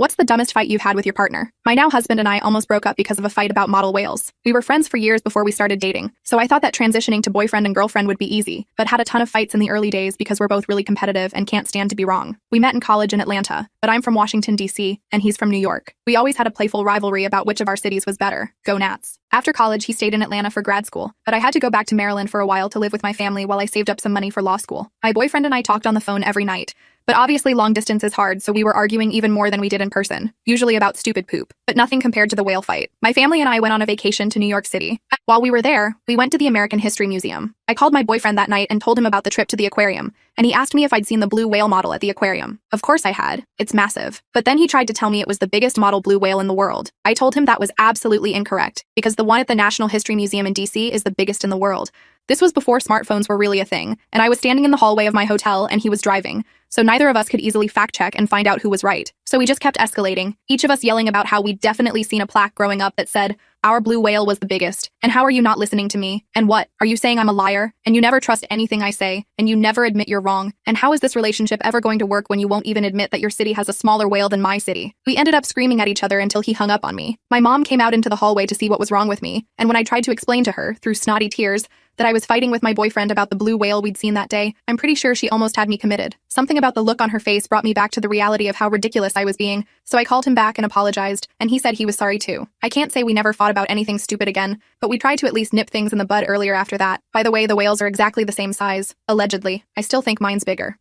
What's the dumbest fight you've had with your partner? My now husband and I almost broke up because of a fight about model whales. We were friends for years before we started dating, so I thought that transitioning to boyfriend and girlfriend would be easy, but had a ton of fights in the early days because we're both really competitive and can't stand to be wrong. We met in college in Atlanta, but I'm from Washington, D.C., and he's from New York. We always had a playful rivalry about which of our cities was better. Go Nats. After college, he stayed in Atlanta for grad school, but I had to go back to Maryland for a while to live with my family while I saved up some money for law school. My boyfriend and I talked on the phone every night. But obviously long distance is hard, so we were arguing even more than we did in person, usually about stupid poop, but nothing compared to the whale fight. My family and I went on a vacation to New York City. While we were there, we went to the American History Museum. I called my boyfriend that night and told him about the trip to the aquarium, and he asked me if I'd seen the blue whale model at the aquarium. Of course I had. It's massive. But then he tried to tell me it was the biggest model blue whale in the world. I told him that was absolutely incorrect, because the one at the National History Museum in DC is the biggest in the world. This was before smartphones were really a thing, and I was standing in the hallway of my hotel and he was driving, so neither of us could easily fact-check and find out who was right. So we just kept escalating, each of us yelling about how we'd definitely seen a plaque growing up that said, "Our blue whale was the biggest, and how are you not listening to me? And what? Are you saying I'm a liar? And you never trust anything I say, and you never admit you're wrong? And how is this relationship ever going to work when you won't even admit that your city has a smaller whale than my city?" We ended up screaming at each other until he hung up on me. My mom came out into the hallway to see what was wrong with me, and when I tried to explain to her, through snotty tears, that I was fighting with my boyfriend about the blue whale we'd seen that day, I'm pretty sure she almost had me committed. Something about the look on her face brought me back to the reality of how ridiculous I was being, so I called him back and apologized, and he said he was sorry too. I can't say we never fought about anything stupid again, but we tried to at least nip things in the bud earlier after that. By the way, the whales are exactly the same size. Allegedly. I still think mine's bigger.